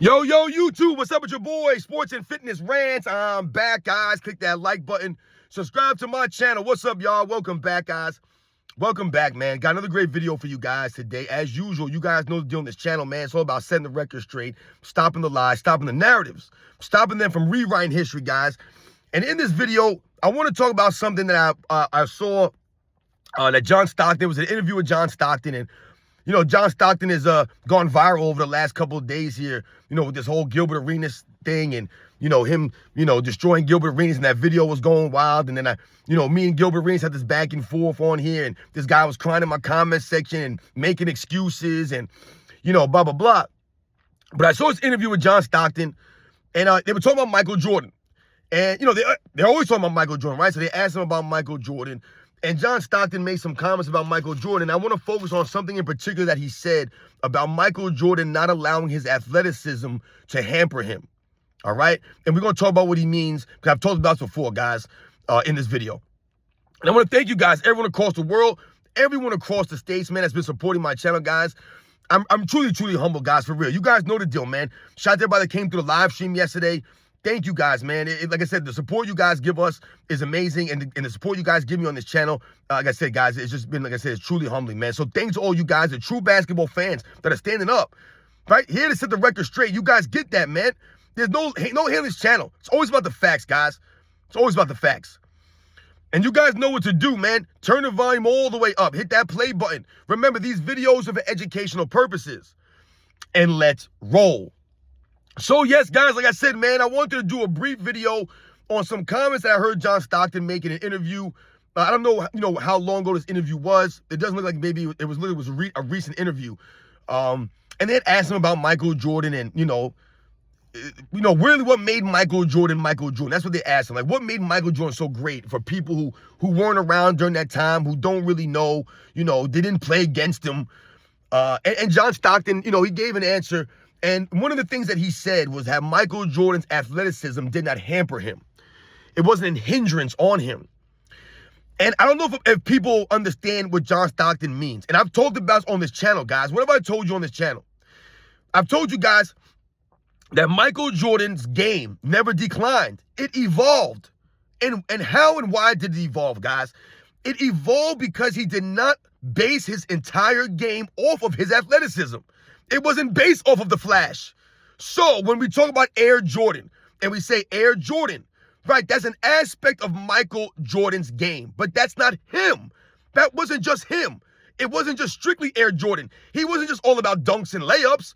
Yo, YouTube, what's up with your boy? Sports and Fitness Rants. I'm back, guys. Click that like button. Subscribe to my channel. What's up, y'all? Welcome back, guys. Welcome back, man. Got another great video for you guys today. As usual, you guys know the deal on this channel, man. It's all about setting the record straight, stopping the lies, stopping the narratives, stopping them from rewriting history, guys. And in this video, I want to talk about something that I saw that John Stockton, was an interview with John Stockton, and you know, John Stockton has gone viral over the last couple of days here, you know, with this whole Gilbert Arenas thing and, you know, him, you know, destroying Gilbert Arenas, and that video was going wild. And then, me and Gilbert Arenas had this back and forth on here, and this guy was crying in my comment section and making excuses and, you know, blah, blah, blah. But I saw this interview with John Stockton, and they were talking about Michael Jordan. And, you know, they're always talking about Michael Jordan, right? So they asked him about Michael Jordan. And John Stockton made some comments about Michael Jordan. I want to focus on something in particular that he said about Michael Jordan not allowing his athleticism to hamper him. All right? And we're going to talk about what he means, because I've talked about this before, guys, in this video. And I want to thank you guys, everyone across the world, everyone across the states, man, that's been supporting my channel, guys. I'm truly, truly humble, guys, for real. You guys know the deal, man. Shout out to everybody that came through the live stream yesterday. Thank you guys, man. Like I said, the support you guys give us is amazing. And the support you guys give me on this channel, like I said, guys, it's just been, like I said, it's truly humbling, man. So thanks to all you guys, the true basketball fans that are standing up, right? Here to set the record straight. You guys get that, man. There's no hate on this channel. It's always about the facts, guys. It's always about the facts. And you guys know what to do, man. Turn the volume all the way up. Hit that play button. Remember, these videos are for educational purposes. And let's roll. So, yes, guys, like I said, man, I wanted to do a brief video on some comments that I heard John Stockton make in an interview. I don't know, how long ago this interview was. It doesn't look like maybe it was literally a recent interview. And they had asked him about Michael Jordan and, really what made Michael Jordan Michael Jordan. That's what they asked him. Like, what made Michael Jordan so great for people who weren't around during that time, who don't really know, they didn't play against him. And John Stockton, he gave an answer. And one of the things that he said was that Michael Jordan's athleticism did not hamper him. It wasn't a hindrance on him. And I don't know if people understand what John Stockton means. And I've talked about this on this channel, guys. What have I told you on this channel? I've told you guys that Michael Jordan's game never declined. It evolved. And how and why did it evolve, guys? It evolved because he did not base his entire game off of his athleticism. It wasn't based off of the flash. So when we talk about Air Jordan and we say Air Jordan, right, that's an aspect of Michael Jordan's game, but that's not him. That wasn't just him. It wasn't just strictly Air Jordan. He wasn't just all about dunks and layups.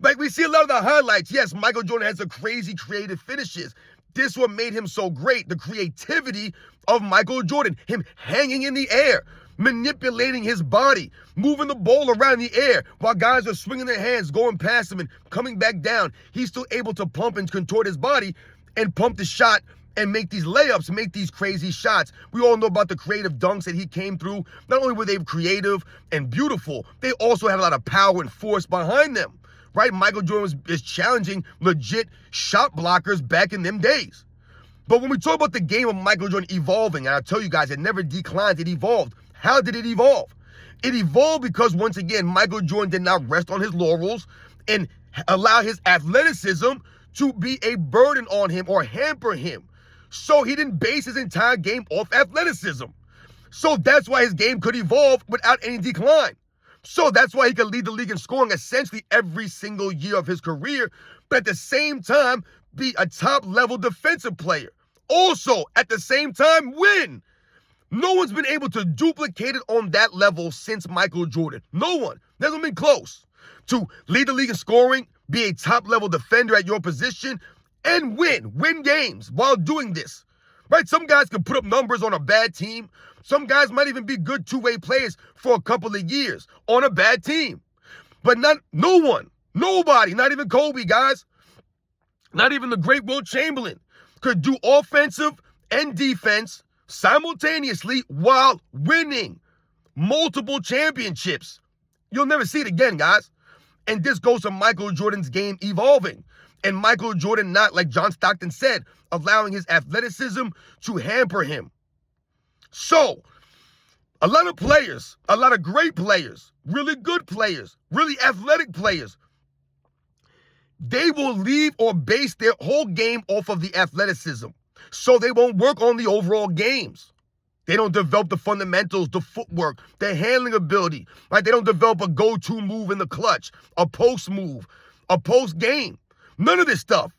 Like we see a lot of the highlights. Yes, Michael Jordan has some crazy creative finishes. This is what made him so great, the creativity of Michael Jordan, him hanging in the air, manipulating his body, moving the ball around the air while guys are swinging their hands, going past him and coming back down. He's still able to pump and contort his body and pump the shot and make these layups, make these crazy shots. We all know about the creative dunks that he came through. Not only were they creative and beautiful, they also had a lot of power and force behind them, right? Michael Jordan is challenging legit shot blockers back in them days. But when we talk about the game of Michael Jordan evolving, and I tell you guys, it never declined, it evolved. How did it evolve? It evolved because, once again, Michael Jordan did not rest on his laurels and allow his athleticism to be a burden on him or hamper him. So he didn't base his entire game off athleticism. So that's why his game could evolve without any decline. So that's why he could lead the league in scoring essentially every single year of his career, but at the same time, be a top-level defensive player. Also, at the same time, win. No one's been able to duplicate it on that level since Michael Jordan. No one. They haven't been close to lead the league in scoring, be a top-level defender at your position, and win games while doing this. Right? Some guys can put up numbers on a bad team. Some guys might even be good two-way players for a couple of years on a bad team. But no one, nobody, not even Kobe, guys, not even the great Wilt Chamberlain, could do offensive and defense simultaneously while winning multiple championships. You'll never see it again, guys. And this goes to Michael Jordan's game evolving. And Michael Jordan not, like John Stockton said, allowing his athleticism to hamper him. So, a lot of players, a lot of great players, really good players, really athletic players, they will leave or base their whole game off of the athleticism. So they won't work on the overall games. They don't develop the fundamentals, the footwork, the handling ability. Right? They don't develop a go-to move in the clutch, a post move, a post game. None of this stuff.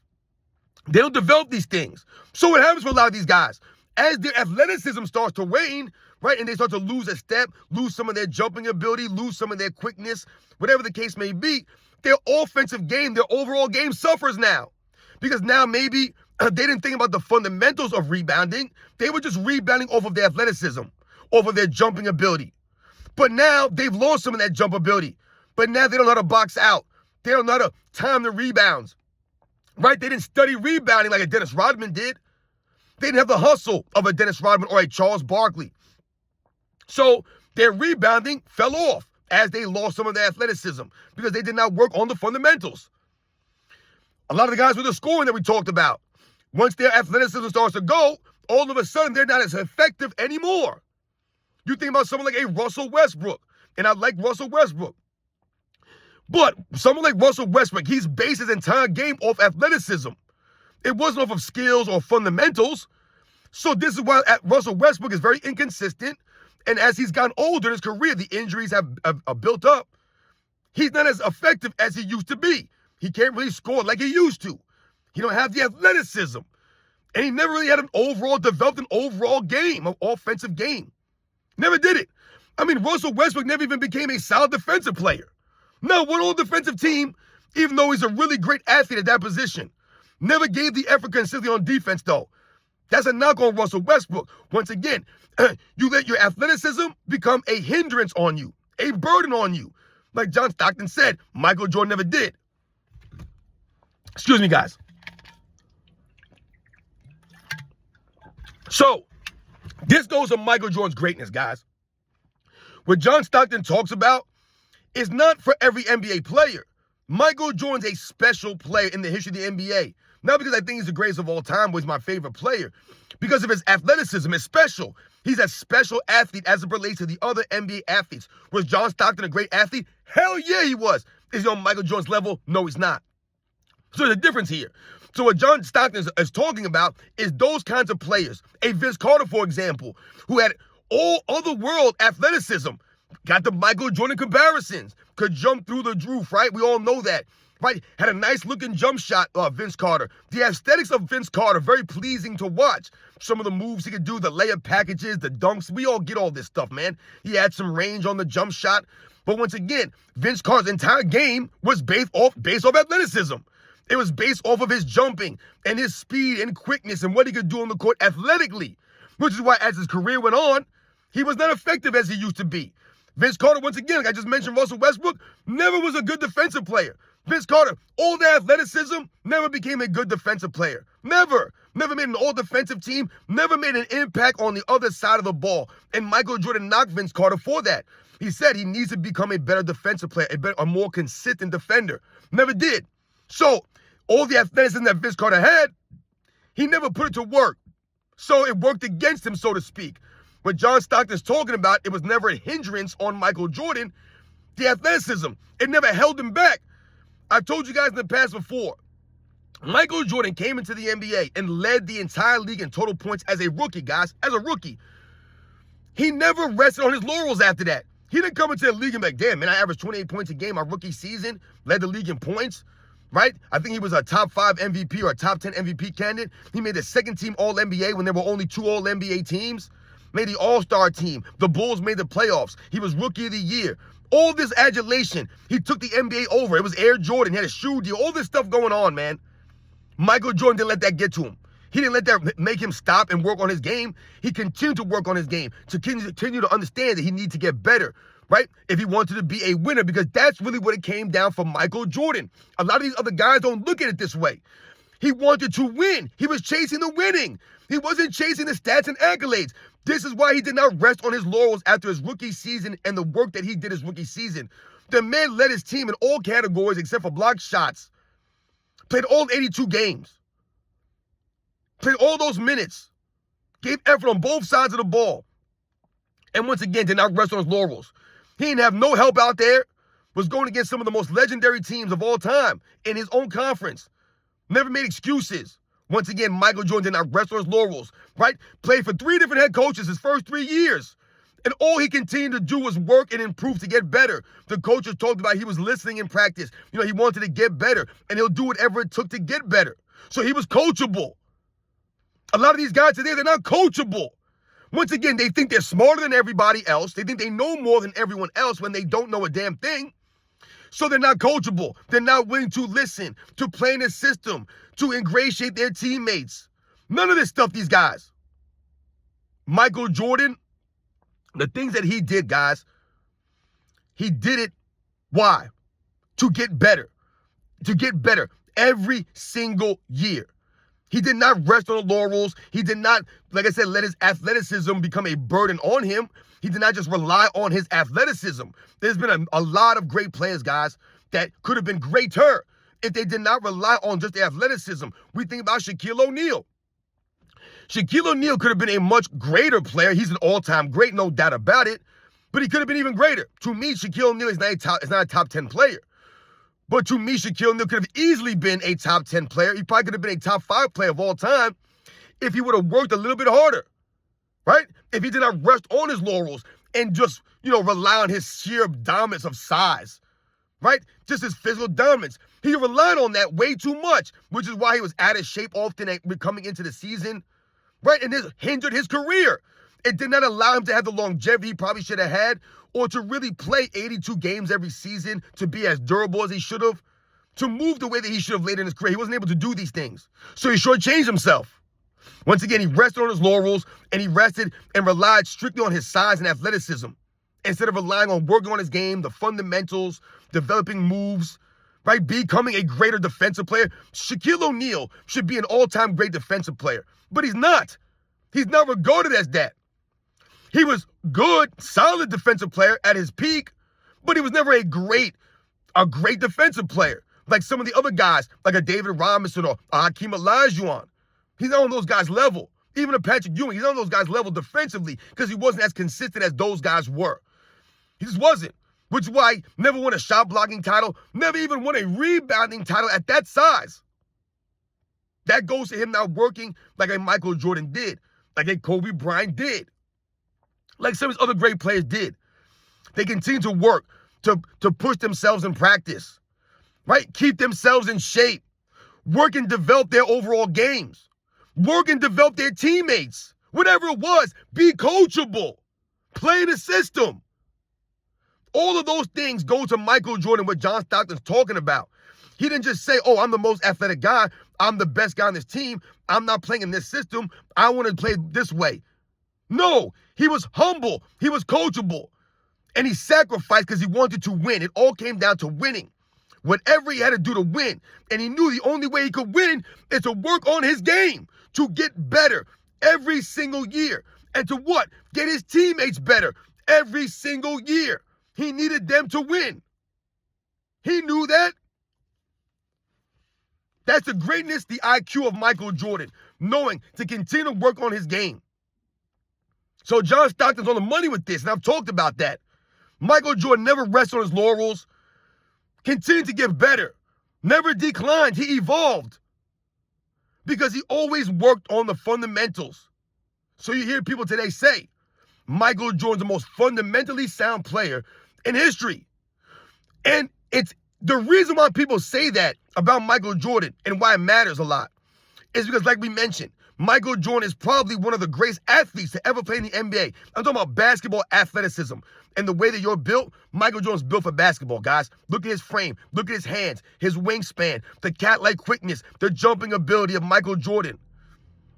They don't develop these things. So what happens for a lot of these guys? As their athleticism starts to wane, right, and they start to lose a step, lose some of their jumping ability, lose some of their quickness, whatever the case may be, their offensive game, their overall game suffers now. Because now maybe they didn't think about the fundamentals of rebounding. They were just rebounding off of their athleticism, off of their jumping ability. But now they've lost some of that jump ability. But now they don't know how to box out. They don't know how to time the rebounds. Right? They didn't study rebounding like a Dennis Rodman did. They didn't have the hustle of a Dennis Rodman or a Charles Barkley. So their rebounding fell off as they lost some of their athleticism because they did not work on the fundamentals. A lot of the guys with the scoring that we talked about, once their athleticism starts to go, all of a sudden they're not as effective anymore. You think about someone like a Russell Westbrook, and I like Russell Westbrook. But someone like Russell Westbrook, he's based his entire game off athleticism. It wasn't off of skills or fundamentals. So this is why Russell Westbrook is very inconsistent. And as he's gotten older in his career, the injuries have built up. He's not as effective as he used to be. He can't really score like he used to. He don't have the athleticism. And he never really had developed an overall game, an offensive game. Never did it. I mean, Russell Westbrook never even became a solid defensive player. No, one all defensive team, even though he's a really great athlete at that position, never gave the effort consistently on defense, though. That's a knock on Russell Westbrook. Once again, you let your athleticism become a hindrance on you, a burden on you. Like John Stockton said, Michael Jordan never did. Excuse me, guys. So, this goes to Michael Jordan's greatness, guys. What John Stockton talks about is not for every NBA player. Michael Jordan's a special player in the history of the NBA. Not because I think he's the greatest of all time, but he's my favorite player. Because of his athleticism, it's special. He's a special athlete as it relates to the other NBA athletes. Was John Stockton a great athlete? Hell yeah, he was. Is he on Michael Jordan's level? No, he's not. So there's a difference here. So what John Stockton is talking about is those kinds of players. A Vince Carter, for example, who had all other world athleticism, got the Michael Jordan comparisons, could jump through the roof, right? We all know that, right? Had a nice looking jump shot, Vince Carter. The aesthetics of Vince Carter, very pleasing to watch. Some of the moves he could do, the layup packages, the dunks, we all get all this stuff, man. He had some range on the jump shot. But once again, Vince Carter's entire game was based off athleticism. It was based off of his jumping and his speed and quickness and what he could do on the court athletically, which is why as his career went on, he was not effective as he used to be. Vince Carter, once again, like I just mentioned, Russell Westbrook, never was a good defensive player. Vince Carter, all the athleticism, never became a good defensive player. Never. Never made an all-defensive team, never made an impact on the other side of the ball. And Michael Jordan knocked Vince Carter for that. He said he needs to become a better defensive player, a more consistent defender. Never did. So, all the athleticism that Vince Carter had, he never put it to work. So it worked against him, so to speak. What John Stockton's talking about, it was never a hindrance on Michael Jordan. The athleticism, it never held him back. I told you guys in the past before, Michael Jordan came into the NBA and led the entire league in total points as a rookie, guys, as a rookie. He never rested on his laurels after that. He didn't come into the league and be like, damn, man, I averaged 28 points a game my rookie season, led the league in points. Right? I think he was a top 5 MVP or a top 10 MVP candidate. He made the second team All-NBA when there were only 2 All-NBA teams. Made the All-Star team. The Bulls made the playoffs. He was Rookie of the Year. All this adulation. He took the NBA over. It was Air Jordan. He had a shoe deal. All this stuff going on, man. Michael Jordan didn't let that get to him. He didn't let that make him stop and work on his game. He continued to work on his game. To continue to understand that he needed to get better. Right? If he wanted to be a winner, because that's really what it came down for Michael Jordan. A lot of these other guys don't look at it this way. He wanted to win. He was chasing the winning. He wasn't chasing the stats and accolades. This is why he did not rest on his laurels after his rookie season and the work that he did his rookie season. The man led his team in all categories except for block shots. Played all 82 games. Played all those minutes. Gave effort on both sides of the ball. And once again, did not rest on his laurels. He didn't have no help out there. was going against some of the most legendary teams of all time in his own conference. Never made excuses. Once again, Michael Jordan did not rest on his laurels, right? Played for 3 different head coaches his first 3 years. And all he continued to do was work and improve to get better. The coaches talked about he was listening in practice. He wanted to get better, and he'll do whatever it took to get better. So he was coachable. A lot of these guys today, they're not coachable. Once again, they think they're smarter than everybody else. They think they know more than everyone else when they don't know a damn thing. So they're not coachable. They're not willing to listen, to play in a system, to ingratiate their teammates. None of this stuff, these guys. Michael Jordan, the things that he did, guys, he did it, why? To get better. To get better every single year. He did not rest on the laurels. He did not, like I said, let his athleticism become a burden on him. He did not just rely on his athleticism. There's been a lot of great players, guys, that could have been greater if they did not rely on just their athleticism. We think about Shaquille O'Neal. Shaquille O'Neal could have been a much greater player. He's an all-time great, no doubt about it. But he could have been even greater. To me, Shaquille O'Neal is not a top 10 player. But to me, Shaquille O'Neal could have easily been a top 10 player. He probably could have been a top 5 player of all time if he would have worked a little bit harder, right? If he did not rest on his laurels and just, rely on his sheer dominance of size, right? Just his physical dominance. He relied on that way too much, which is why he was out of shape often coming into the season, right? And this hindered his career. It did not allow him to have the longevity he probably should have had, or to really play 82 games every season, to be as durable as he should have, to move the way that he should have later in his career. He wasn't able to do these things. So he shortchanged himself. Once again, he rested on his laurels, and he rested and relied strictly on his size and athleticism, instead of relying on working on his game, the fundamentals, developing moves, right? Becoming a greater defensive player. Shaquille O'Neal should be an all-time great defensive player, but he's not. He's not regarded as that. He was good, solid defensive player at his peak, but he was never a great defensive player like some of the other guys, like a David Robinson or a Hakeem Olajuwon. He's not on those guys' level. Even a Patrick Ewing, he's not on those guys' level defensively because he wasn't as consistent as those guys were. He just wasn't, which is why he never won a shot blocking title, never even won a rebounding title at that size. That goes to him not working like a Michael Jordan did, like a Kobe Bryant did, like some of his other great players did. They continue to work to push themselves in practice, right? Keep themselves in shape, work and develop their overall games, work and develop their teammates, whatever it was, be coachable, play in the system. All of those things go to Michael Jordan, what John Stockton's talking about. He didn't just say, oh, I'm the most athletic guy, I'm the best guy on this team, I'm not playing in this system, I want to play this way. No, he was humble, he was coachable, and he sacrificed because he wanted to win. It all came down to winning. Whatever he had to do to win. And he knew the only way he could win is to work on his game, to get better every single year. And to what? Get his teammates better every single year. He needed them to win. He knew that. That's the greatness, the IQ of Michael Jordan, knowing to continue to work on his game. So John Stockton's on the money with this, and I've talked about that. Michael Jordan never rests on his laurels, continued to get better, never declined, he evolved because he always worked on the fundamentals. So you hear people today say, Michael Jordan's the most fundamentally sound player in history. And it's the reason why people say that about Michael Jordan and why it matters a lot is because, like we mentioned, Michael Jordan is probably one of the greatest athletes to ever play in the NBA. I'm talking about basketball athleticism. And the way that you're built, Michael Jordan's built for basketball, guys. Look at his frame. Look at his hands, his wingspan, the cat-like quickness, the jumping ability of Michail Jordan,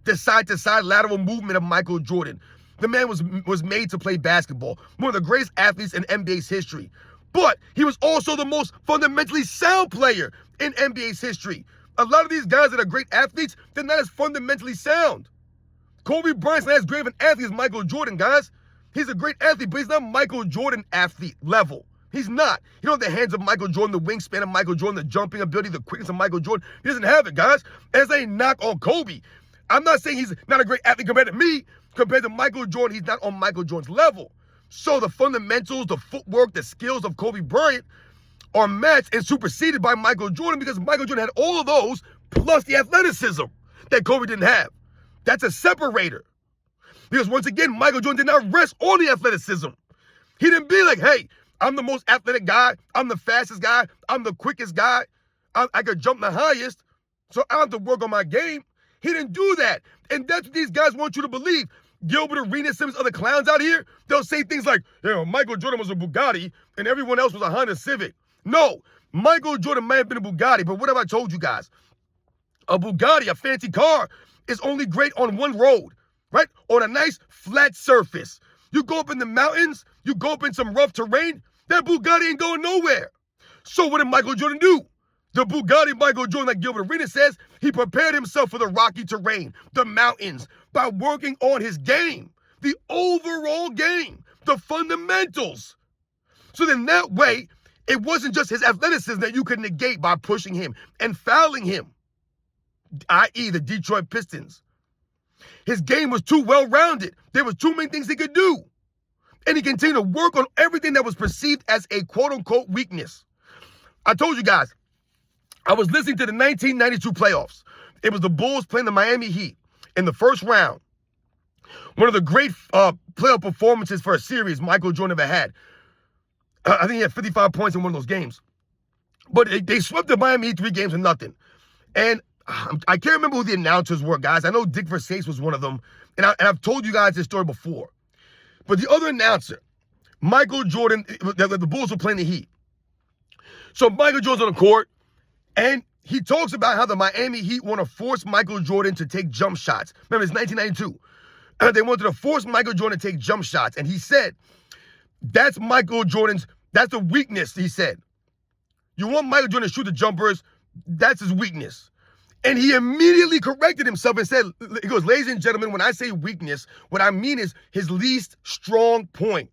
the side-to-side lateral movement of Michael Jordan. The man was made to play basketball, one of the greatest athletes in NBA's history. But he was also the most fundamentally sound player in NBA's history. A lot of these guys that are great athletes, they're not as fundamentally sound. Kobe Bryant's not as great of an athlete as Michael Jordan, guys. He's a great athlete, but he's not Michael Jordan athlete level. He's not. He don't have the hands of Michael Jordan, the wingspan of Michael Jordan, the jumping ability, the quickness of Michael Jordan. He doesn't have it, guys. As a knock on Kobe. I'm not saying he's not a great athlete compared to me. Compared to Michael Jordan, he's not on Michael Jordan's level. So the fundamentals, the footwork, the skills of Kobe Bryant, are matched and superseded by Michael Jordan because Michael Jordan had all of those plus the athleticism that Kobe didn't have. That's a separator. Because once again, Michael Jordan did not rest on the athleticism. He didn't be like, hey, I'm the most athletic guy. I'm the fastest guy. I'm the quickest guy. I could jump the highest, so I don't have to work on my game. He didn't do that. And that's what these guys want you to believe. Gilbert Arenas, some of these other clowns out here, they'll say things like, Michael Jordan was a Bugatti and everyone else was a Honda Civic. No, Michael Jordan may have been a Bugatti, but what have I told you guys? A Bugatti, a fancy car, is only great on one road, right? On a nice flat surface. You go up in the mountains, you go up in some rough terrain, that Bugatti ain't going nowhere. So what did Michael Jordan do? The Bugatti Michael Jordan, like Gilbert Arenas says, he prepared himself for the rocky terrain, the mountains, by working on his game, the overall game, the fundamentals. So then that way, it wasn't just his athleticism that you could negate by pushing him and fouling him, i.e. the Detroit Pistons. His game was too well-rounded. There was too many things he could do. And he continued to work on everything that was perceived as a quote-unquote weakness. I told you guys, I was listening to the 1992 playoffs. It was the Bulls playing the Miami Heat in the first round. One of the great playoff performances for a series Michael Jordan ever had. I think he had 55 points in one of those games. But they swept the Miami Heat 3-0. And I can't remember who the announcers were, guys. I know Dick Versace was one of them. And I've told you guys this story before. But the other announcer, Michael Jordan, the Bulls were playing the Heat. So Michael Jordan's on the court, and he talks about how the Miami Heat want to force Michael Jordan to take jump shots. Remember, it's 1992. They wanted to force Michael Jordan to take jump shots. And he said, that's the weakness, he said. You want Michael Jordan to shoot the jumpers, that's his weakness. And he immediately corrected himself and said, he goes, ladies and gentlemen, when I say weakness, what I mean is his least strong point.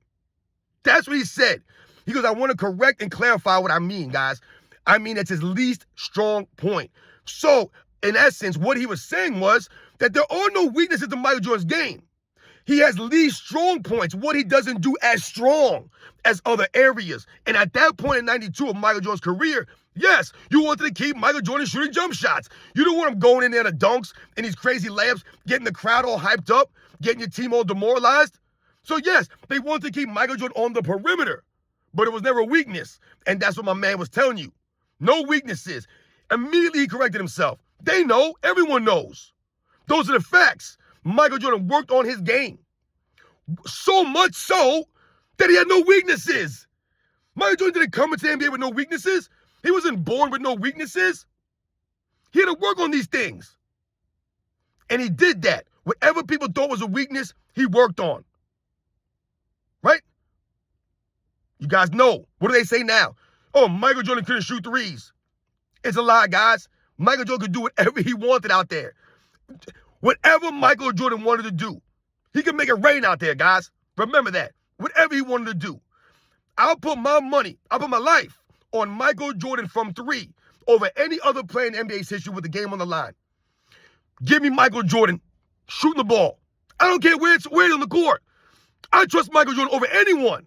That's what he said. He goes, I want to correct and clarify what I mean, guys. I mean, it's his least strong point. So, in essence, what he was saying was that there are no weaknesses to Michael Jordan's game. He has least strong points, what he doesn't do as strong as other areas. And at that point in 92 of Michael Jordan's career, yes, you wanted to keep Michael Jordan shooting jump shots. You don't want him going in there to dunks and these crazy layups, getting the crowd all hyped up, getting your team all demoralized. So yes, they wanted to keep Michael Jordan on the perimeter, but it was never a weakness. And that's what my man was telling you. No weaknesses. Immediately he corrected himself. They know, everyone knows. Those are the facts. Michael Jordan worked on his game. So much so that he had no weaknesses. Michael Jordan didn't come into the NBA with no weaknesses. He wasn't born with no weaknesses. He had to work on these things. And he did that. Whatever people thought was a weakness, he worked on. Right? You guys know. What do they say now? Oh, Michael Jordan couldn't shoot threes. It's a lie, guys. Michael Jordan could do whatever he wanted out there. Whatever Michael Jordan wanted to do. He could make it rain out there, guys. Remember that. Whatever he wanted to do. I'll put my money, I'll put my life on Michael Jordan from three over any other player in NBA's history with the game on the line. Give me Michael Jordan shooting the ball. I don't care where it's on the court. I trust Michael Jordan over anyone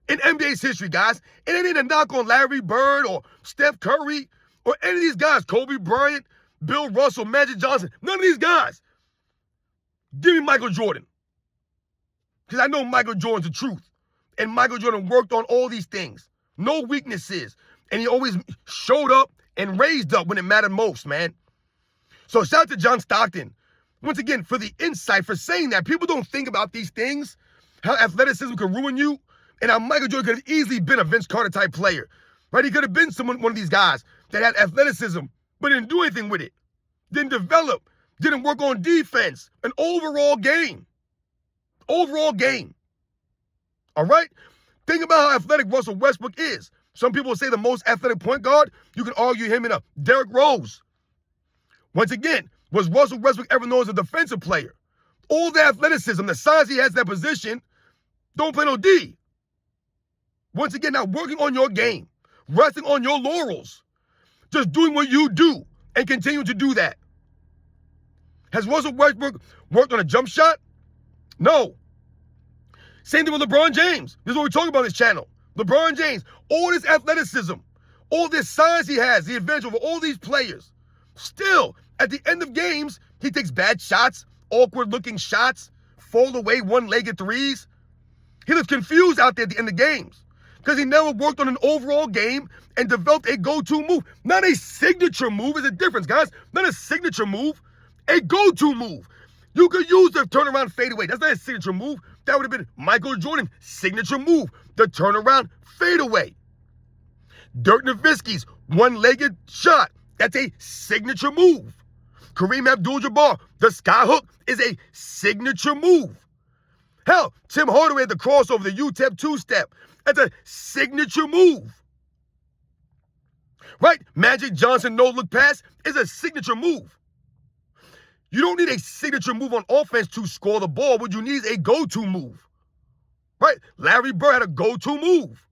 in NBA's history, guys. And it ain't a knock on Larry Bird or Steph Curry or any of these guys. Kobe Bryant, Bill Russell, Magic Johnson. None of these guys. Give me Michael Jordan. Because I know Michael Jordan's the truth. And Michael Jordan worked on all these things. No weaknesses. And he always showed up and raised up when it mattered most, man. So shout out to John Stockton. Once again, for the insight, for saying that. People don't think about these things. How athleticism can ruin you. And how Michael Jordan could have easily been a Vince Carter type player. Right? He could have been one of these guys that had athleticism, but didn't do anything with it. Didn't develop. Didn't work on defense. An overall game. Overall game. All right? Think about how athletic Russell Westbrook is. Some people say the most athletic point guard. You can argue him in a Derrick Rose. Once again, was Russell Westbrook ever known as a defensive player? All the athleticism, the size he has in that position, don't play no D. Once again, not working on your game. Resting on your laurels. Just doing what you do and continue to do that. Has Russell Westbrook worked on a jump shot? No. Same thing with LeBron James. This is what we're talking about on this channel. LeBron James, all this athleticism, all this size he has, the advantage over all these players. Still, at the end of games, he takes bad shots, awkward-looking shots, fold away one-legged threes. He looks confused out there at the end of games because he never worked on an overall game and developed a go-to move. Not a signature move. Is a difference, guys. Not a signature move. A go-to move. You could use the turnaround fadeaway. That's not a signature move. That would have been Michael Jordan's signature move, the turnaround fadeaway. Dirk Nowitzki's one-legged shot. That's a signature move. Kareem Abdul-Jabbar, the skyhook, is a signature move. Hell, Tim Hardaway had the crossover, the UTEP two-step. That's a signature move. Right? Magic Johnson no-look pass is a signature move. You don't need a signature move on offense to score the ball. What you need is a go-to move. Right? Larry Bird had a go-to move.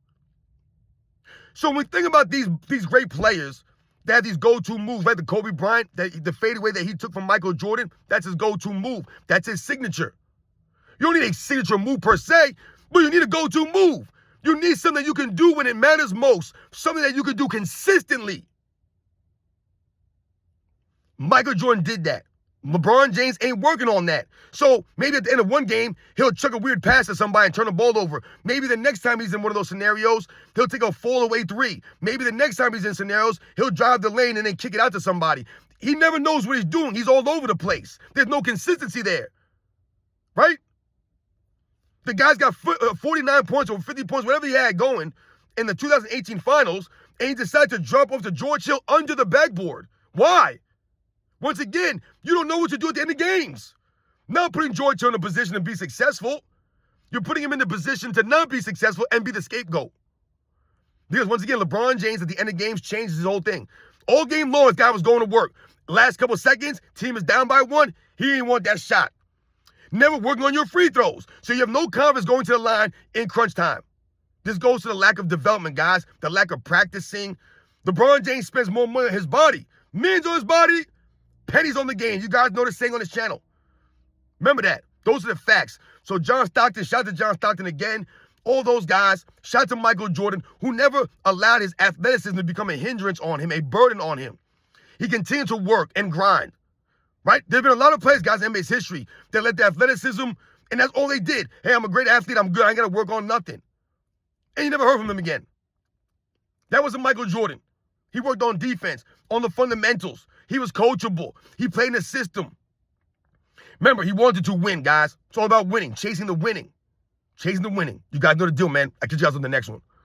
So when we think about these great players that have these go-to moves, like the Kobe Bryant, the fadeaway that he took from Michael Jordan, that's his go-to move. That's his signature. You don't need a signature move per se, but you need a go-to move. You need something that you can do when it matters most, something that you can do consistently. Michael Jordan did that. LeBron James ain't working on that. So maybe at the end of one game, he'll chuck a weird pass to somebody and turn the ball over. Maybe the next time he's in one of those scenarios, he'll take a fall-away three. Maybe the next time he's in scenarios, he'll drive the lane and then kick it out to somebody. He never knows what he's doing. He's all over the place. There's no consistency there. Right? The guy's got 49 points or 50 points, whatever he had going in the 2018 finals, and he decided to drop off to George Hill under the backboard. Why? Once again, you don't know what to do at the end of games. Not putting George Hill in a position to be successful. You're putting him in the position to not be successful and be the scapegoat. Because once again, LeBron James at the end of games changes his whole thing. All game long, this guy was going to work. Last couple seconds, team is down by one. He didn't want that shot. Never working on your free throws. So you have no confidence going to the line in crunch time. This goes to the lack of development, guys. The lack of practicing. LeBron James spends more money on his body. Millions on his body. Pennies on the game. You guys know this saying on this channel. Remember that. Those are the facts. So John Stockton, shout out to John Stockton again. All those guys, shout out to Michael Jordan, who never allowed his athleticism to become a hindrance on him, a burden on him. He continued to work and grind. Right? There have been a lot of players, guys, in NBA's history that let the athleticism, and that's all they did. Hey, I'm a great athlete. I'm good. I ain't got to work on nothing. And you never heard from them again. That wasn't Michael Jordan. He worked on defense, on the fundamentals. He was coachable. He played in the system. Remember, he wanted to win, guys. It's all about winning, chasing the winning. Chasing the winning. You guys know the deal, man. I'll catch you guys on the next one.